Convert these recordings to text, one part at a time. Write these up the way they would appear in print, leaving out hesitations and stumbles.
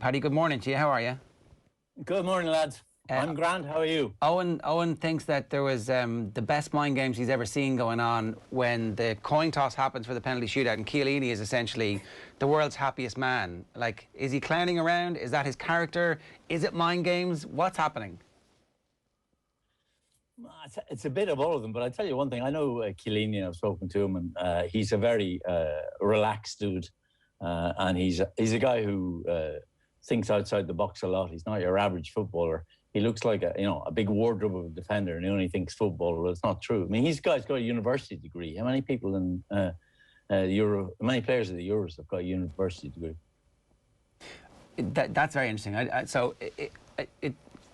Paddy, good morning to you. How are you? Good morning, lads. I'm grand. How are you? Owen thinks that there was the best mind games he's ever seen going on when the coin toss happens for the penalty shootout, and Chiellini is essentially the world's happiest man. Like, is he clowning around? Is that his character? Is it mind games? What's happening? It's a bit of all of them, but I tell you one thing. I know Chiellini, I've spoken to him, and he's a very relaxed dude, and he's a guy who thinks outside the box a lot. He's not your average footballer. He looks like a big wardrobe of a defender, and he only thinks football. Well, it's not true. I mean, he's got a university degree. How many people in many players of the Euros have got a university degree? That's very interesting.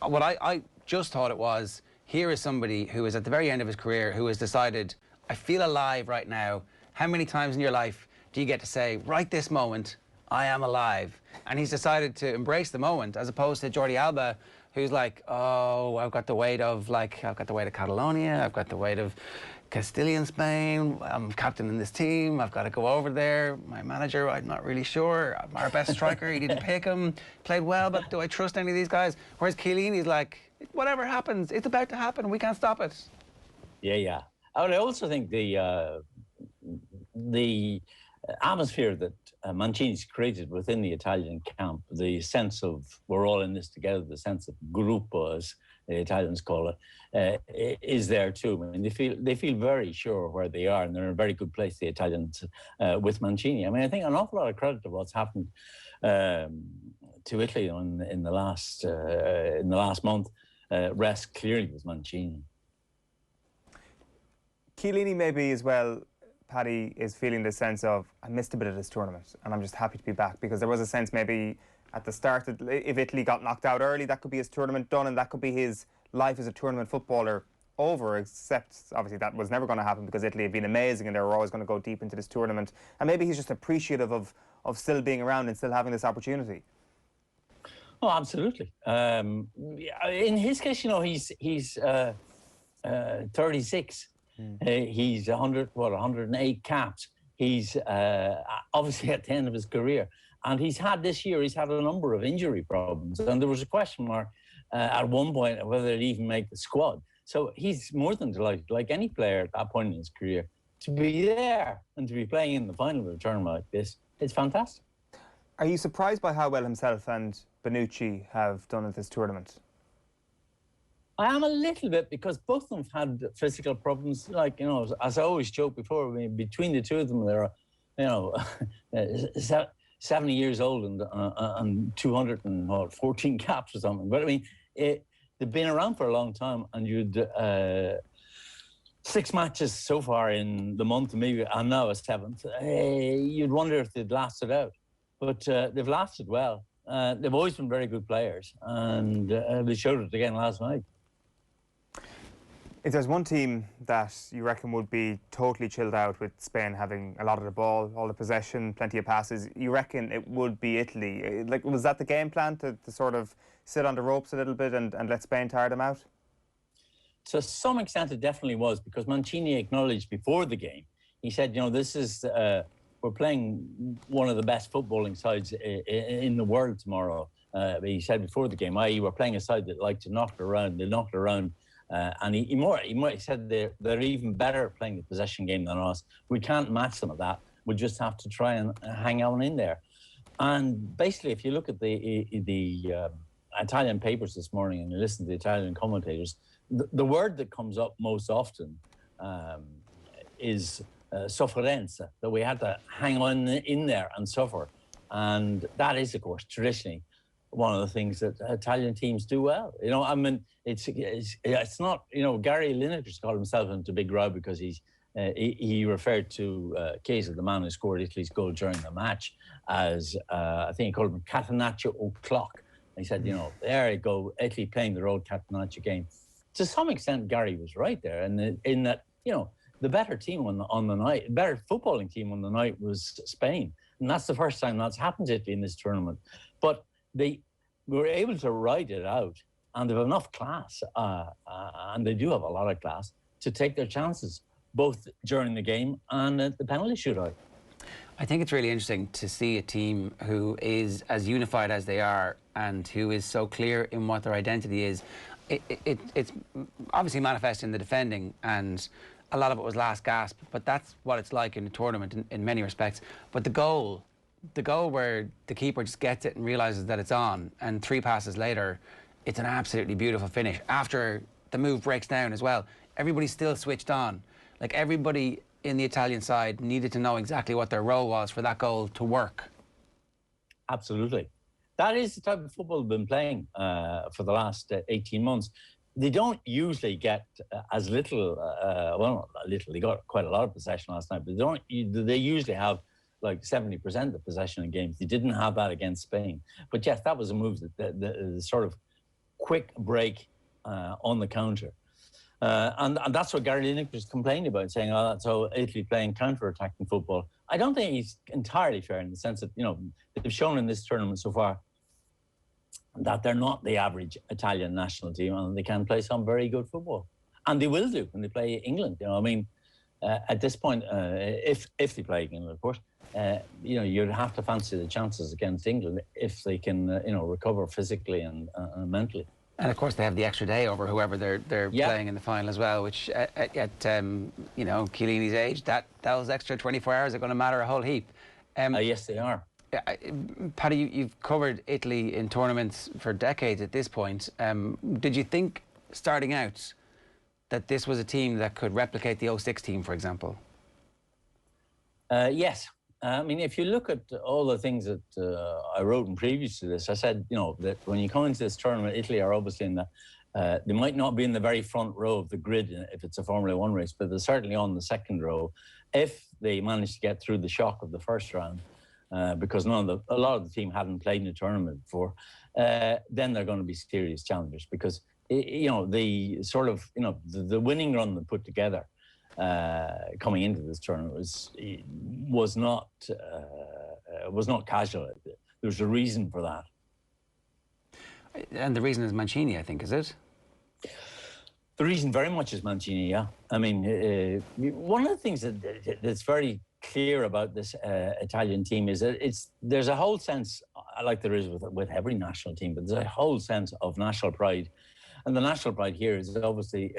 What I just thought it was, here is somebody who is at the very end of his career who has decided, I feel alive right now. How many times in your life do you get to say, right this moment, I am alive? And he's decided to embrace the moment, as opposed to Jordi Alba, who's like, oh, I've got the weight of Catalonia, I've got the weight of Castilian Spain, I'm captain in this team, I've got to go over there, my manager, I'm not really sure, our best striker, he didn't pick him, played well, but do I trust any of these guys? Whereas Chiellini's like, whatever happens, it's about to happen, we can't stop it. Yeah. I also think the atmosphere that Mancini's created within the Italian camp, the sense of we're all in this together, the sense of gruppo, as the Italians call it, is there too. I mean, they feel very sure where they are, and they're in a very good place, the Italians, with Mancini. I mean, I think an awful lot of credit to what's happened to Italy in the last month rests clearly with Mancini. Chiellini maybe as well, Paddy, is feeling the sense of, I missed a bit of this tournament and I'm just happy to be back, because there was a sense maybe at the start that if Italy got knocked out early, that could be his tournament done and that could be his life as a tournament footballer over, except obviously that was never going to happen because Italy had been amazing and they were always going to go deep into this tournament. And maybe he's just appreciative of still being around and still having this opportunity. Oh, absolutely. In his case, he's 36. He's 108 caps. He's obviously at the end of his career. And he's had a number of injury problems. And there was a question mark at one point of whether he'd even make the squad. So he's more than delighted, like any player at that point in his career, to be there and to be playing in the final of a tournament like this. It's fantastic. Are you surprised by how well himself and Bonucci have done at this tournament? I am a little bit, because both of them had physical problems. Like, as I always joke before, I mean, between the two of them, they're, 70 years old and 214 caps or something. But I mean, they've been around for a long time, and you'd 6 matches so far in the month, maybe, and now a 7th. You'd wonder if they'd lasted out, but they've lasted well. They've always been very good players, and they showed it again last night. If there's one team that you reckon would be totally chilled out with Spain having a lot of the ball, all the possession, plenty of passes, you reckon it would be Italy? Like, was that the game plan, to sort of sit on the ropes a little bit and let Spain tire them out? To some extent, it definitely was, because Mancini acknowledged before the game, he said, this is, we're playing one of the best footballing sides in the world tomorrow. He said before the game, i.e. we're playing a side that like to knock it around. They knocked it around. And he said they're even better at playing the possession game than us. We can't match them at that. We just have to try and hang on in there. And basically, if you look at the Italian papers this morning and you listen to the Italian commentators, the word that comes up most often is sofferenza, that we had to hang on in there and suffer. And that is, of course, traditionally one of the things that Italian teams do well. I mean, it's not, Gary Lineker's called himself into a big row because he referred to Chiesa, the man who scored Italy's goal during the match, as, I think he called him Catenaccio o'clock. He said, there you go, Italy playing their old Catenaccio game. To some extent, Gary was right there, and in that, the better team on the night, better footballing team on the night was Spain. And that's the first time that's happened to Italy in this tournament. But they were able to ride it out, and they have enough class, and they do have a lot of class, to take their chances, both during the game and at the penalty shootout. I think it's really interesting to see a team who is as unified as they are and who is so clear in what their identity is. It's obviously manifest in the defending, and a lot of it was last gasp, but that's what it's like in the tournament in many respects. But the goal where the keeper just gets it and realises that it's on, and 3 passes later, it's an absolutely beautiful finish. After the move breaks down as well, everybody's still switched on. Like, everybody in the Italian side needed to know exactly what their role was for that goal to work. Absolutely. That is the type of football we've been playing for the last 18 months. They don't usually get as little, well, not little, they got quite a lot of possession last night, but they usually have like 70% of possession in games. They didn't have that against Spain. But yes, that was a move, the sort of quick break on the counter. And that's what Gary Lineker was complaining about, saying, oh, that's how Italy playing counter-attacking football. I don't think he's entirely fair in the sense that, they've shown in this tournament so far that they're not the average Italian national team, and they can play some very good football. And they will do when they play England. At this point, if they play England, of course, you'd have to fancy the chances against England if they can, recover physically and mentally. And of course, they have the extra day over whoever they're playing in the final as well, which at Chiellini's age, those extra 24 hours are going to matter a whole heap. Yes, they are. Paddy, you've covered Italy in tournaments for decades at this point. Did you think, starting out, that this was a team that could replicate the '06 team, for example? Yes. If you look at all the things that I wrote in previous to this, I said, that when you come into this tournament, Italy are obviously in they might not be in the very front row of the grid if it's a Formula One race, but they're certainly on the second row if they manage to get through the shock of the first round, because a lot of the team haven't played in a tournament before. Then they're going to be serious challengers because, the sort of, the winning run they put together coming into this tournament was not casual. There's a reason for that. And the reason is Mancini, I think, is it? The reason very much is Mancini, yeah. One of the things that's very clear about this Italian team is that there's a whole sense, like there is with every national team, but there's a whole sense of national pride. And the national pride here is obviously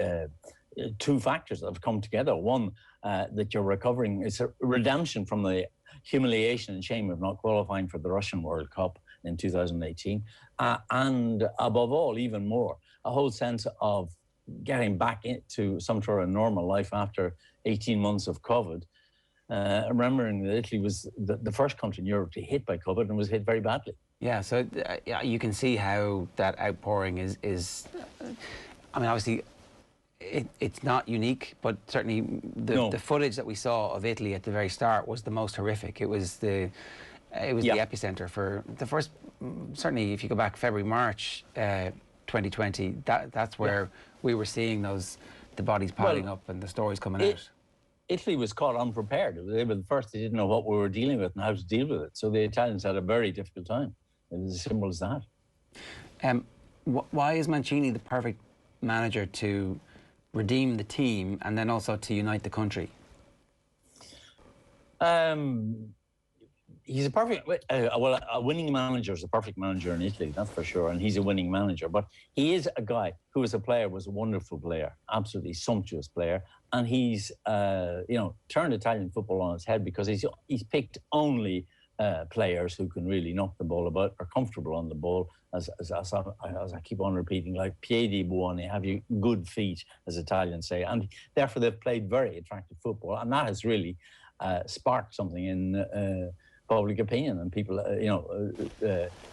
2 factors that have come together. One, that you're recovering, it's a redemption from the humiliation and shame of not qualifying for the Russian World Cup in 2018. And above all, even more, a whole sense of getting back into some sort of normal life after 18 months of COVID. Remembering that Italy was the first country in Europe to be hit by COVID and was hit very badly. Yeah, so you can see how that outpouring is obviously, it's not unique, but certainly the footage that we saw of Italy at the very start was the most horrific. It was the epicenter for the first, certainly if you go back February, March 2020, that's where we were seeing the bodies piling up and the stories coming out. Italy was caught unprepared. They were the first, they didn't know what we were dealing with and how to deal with it. So the Italians had a very difficult time. It was as simple as that. Why is Mancini the perfect manager to redeem the team and then also to unite the country? He's a perfect, a winning manager is a perfect manager in Italy, that's for sure, and he's a winning manager. But he is a guy who, as a player, was a wonderful player, absolutely sumptuous player, and he's, turned Italian football on its head because he's picked only players who can really knock the ball about, are comfortable on the ball, as I keep on repeating, like piedi buoni, have you good feet, as Italians say, and therefore they've played very attractive football, and that has really sparked something in public opinion, and people,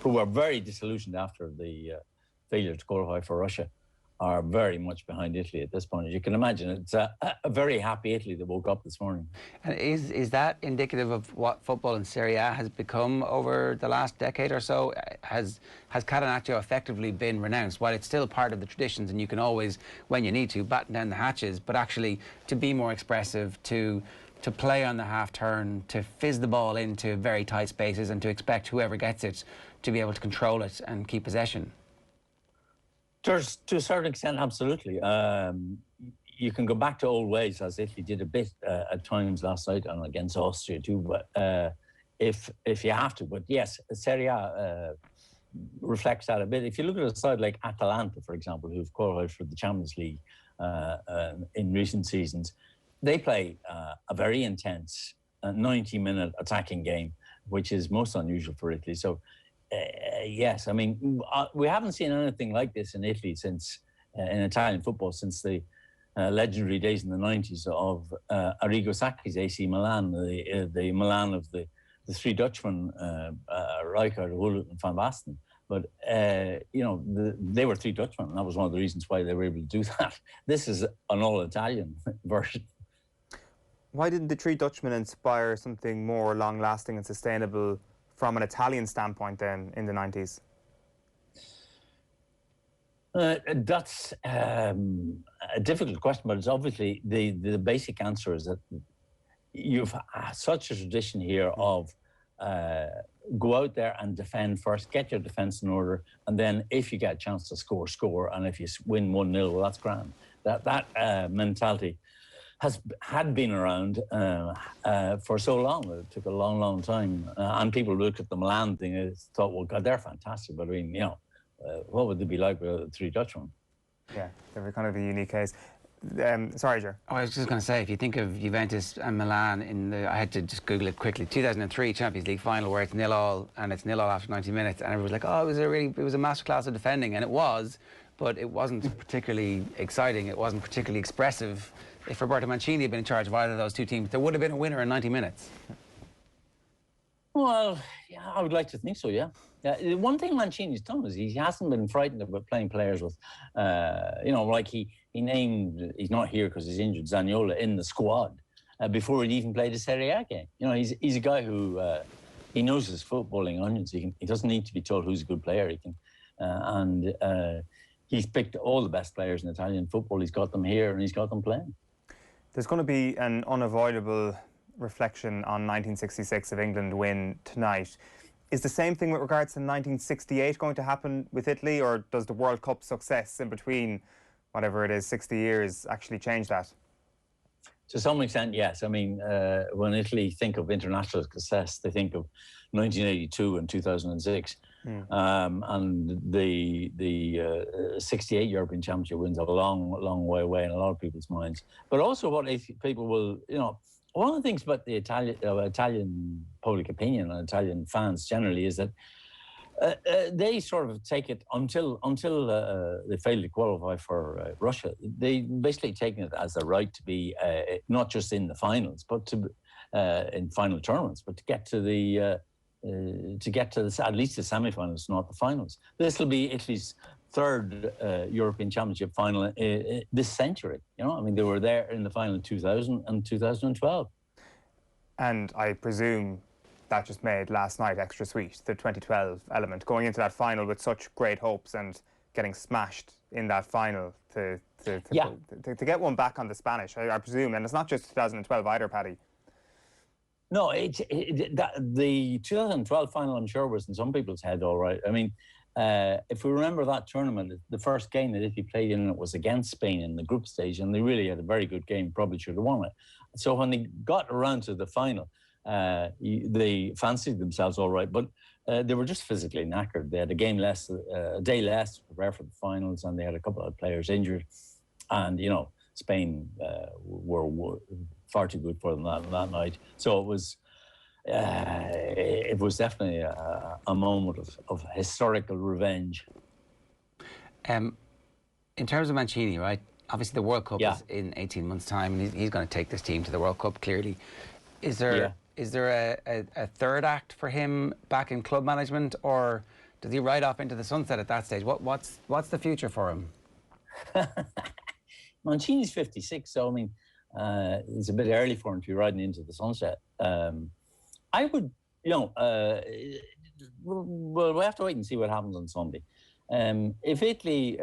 who were very disillusioned after the failure to qualify for Russia, are very much behind Italy at this point. As you can imagine, it's a very happy Italy that woke up this morning. And is that indicative of what football in Serie A has become over the last decade or so? Has Catenaccio effectively been renounced? While it's still part of the traditions and you can always, when you need to, batten down the hatches, but actually to be more expressive, to play on the half turn, to fizz the ball into very tight spaces and to expect whoever gets it to be able to control it and keep possession? To a certain extent, absolutely. you can go back to old ways, as Italy did a bit at times last night and against Austria too. But if you have to, but yes, Serie A reflects that a bit. If you look at a side like Atalanta, for example, who've qualified for the Champions League in recent seasons, they play a very intense 90-minute attacking game, which is most unusual for Italy. So, yes, I mean, we haven't seen anything like this in Italy since, in Italian football, since the legendary days in the 90s of Arrigo Sacchi's AC Milan, the Milan of the three Dutchmen, Rijkaard, Gullit and Van Basten. But, they were three Dutchmen, and that was one of the reasons why they were able to do that. This is an all-Italian version. Why didn't the three Dutchmen inspire something more long-lasting and sustainable from an Italian standpoint then in the 90s? That's a difficult question, but it's obviously the basic answer is that you've such a tradition here of go out there and defend first, get your defence in order, and then if you get a chance to score, and if you win 1-0, well, that's grand. That mentality had been around for so long. It took a long, long time. And people looked at the Milan thing and thought, well, God, they're fantastic. But I mean, what would they be like with the three Dutchmen? Yeah, they were kind of a unique case. Sorry, Ger. Oh, I was just going to say, if you think of Juventus and Milan I had to just Google it quickly, 2003 Champions League final where it's 0-0 and it's 0-0 after 90 minutes, and everyone was like, oh, it was a masterclass of defending, and it was, but it wasn't particularly exciting. It wasn't particularly expressive. If Roberto Mancini had been in charge of either of those two teams, there would have been a winner in 90 minutes. Well, yeah, I would like to think so, yeah. The one thing Mancini's done is he hasn't been frightened about playing players with, like he named, he's not here because he's injured, Zaniolo in the squad before he'd even played a Serie A game. He's a guy who, he knows his footballing onions. He doesn't need to be told who's a good player. He can, he's picked all the best players in Italian football. He's got them here and he's got them playing. There's going to be an unavoidable reflection on 1966 of England win tonight. Is the same thing with regards to 1968 going to happen with Italy, or does the World Cup success in between, whatever it is, 60 years, actually change that? To some extent, yes. I mean, when Italy think of international success, they think of 1982 and 2006. And the 68 European Championship wins a long, long way away in a lot of people's minds. But also what people will, one of the things about the Italian public opinion and Italian fans generally is that they sort of take it until they fail to qualify for Russia. They basically taking it as a right to be not just in the finals, but to in final tournaments, but to get to the at least the semi-finals, not the finals. This will be Italy's third European Championship final this century. I mean, they were there in the final in 2000 and 2012. And I presume that just made last night extra sweet, the 2012 element, going into that final with such great hopes and getting smashed in that final to get one back on the Spanish, I presume. And it's not just 2012 either, Paddy. No, the 2012 final, I'm sure, was in some people's head, all right. I mean, if we remember that tournament, the first game that Italy played in it was against Spain in the group stage, and they really had a very good game, probably should have won it. So when they got around to the final, they fancied themselves all right, but they were just physically knackered. They had a day less to prepare for the finals, and they had a couple of players injured. And, Spain were far too good for them that night. So it was definitely a moment of historical revenge. In terms of Mancini, right? Obviously, the World Cup is in 18 months' time, and he's going to take this team to the World Cup, clearly. Is there a third act for him back in club management, or does he ride off into the sunset at that stage? What's the future for him? Mancini's 56, so I mean, it's a bit early for him to be riding into the sunset. I would, well, we have to wait and see what happens on Sunday. If Italy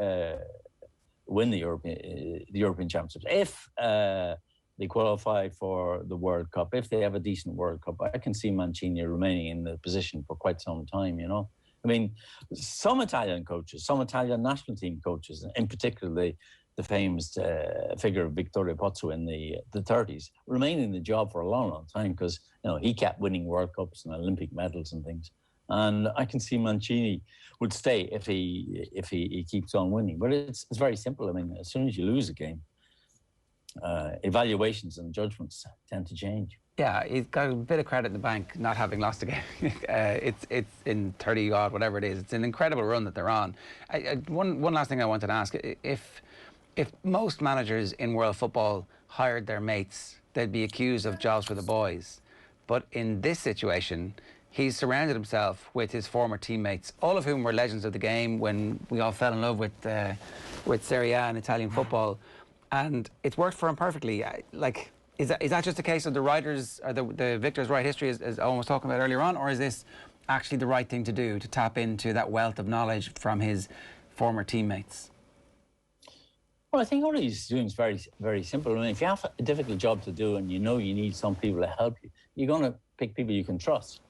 win the European Championships, if they qualify for the World Cup, if they have a decent World Cup, I can see Mancini remaining in the position for quite some time, I mean, some Italian coaches, some Italian national team coaches, in particular the the famous figure of Vittorio Pozzo in the 30s, remained in the job for a long, long time because he kept winning World Cups and Olympic medals and things. And I can see Mancini would stay if he keeps on winning. But it's very simple. I mean, as soon as you lose a game, evaluations and judgments tend to change. Yeah, he's got a bit of credit in the bank not having lost a game. It's in 30 odd, whatever it is. It's an incredible run that they're on. One last thing I wanted to ask: if most managers in world football hired their mates, they'd be accused of jobs for the boys. But in this situation, he's surrounded himself with his former teammates, all of whom were legends of the game when we all fell in love with Serie A and Italian football, and it's worked for him perfectly. Like, is that just a case of the writers or the victors write history, as Owen was talking about earlier on, or is this actually the right thing to do, to tap into that wealth of knowledge from his former teammates? Well, I think what he's doing is very, very simple. I mean, if you have a difficult job to do and you need some people to help you, you're going to pick people you can trust.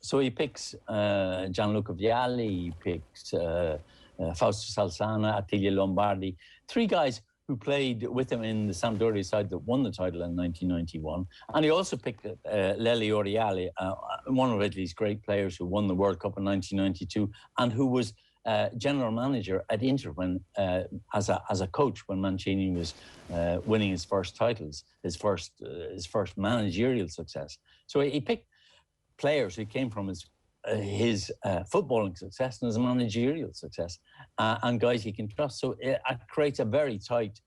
So he picks Gianluca Vialli, he picks Fausto Salzana, Attilio Lombardi, 3 guys who played with him in the Sampdoria side that won the title in 1991. And he also picked Lele Oriale, one of Italy's great players who won the World Cup in 1992 and who was general manager at Inter when, as a coach when Mancini was winning his first titles, his first managerial success. So he picked players who came from his footballing success and his managerial success, and guys he can trust. So it creates a very tight,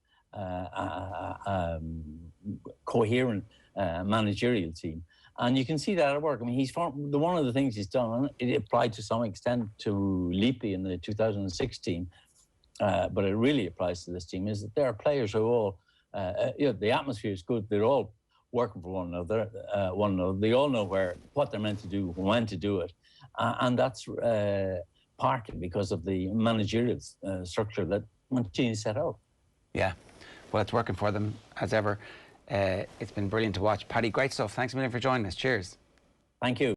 coherent managerial team. And you can see that at work. I mean, one of the things he's done, and it applied to some extent to Lippi in the 2016, but it really applies to this team, is that there are players who all, the atmosphere is good. They're all working for one another. They all know what they're meant to do, when to do it. And that's partly because of the managerial structure that Mancini set out. Yeah, well, it's working for them as ever. It's been brilliant to watch. Paddy, great stuff. Thanks a million for joining us. Cheers. Thank you.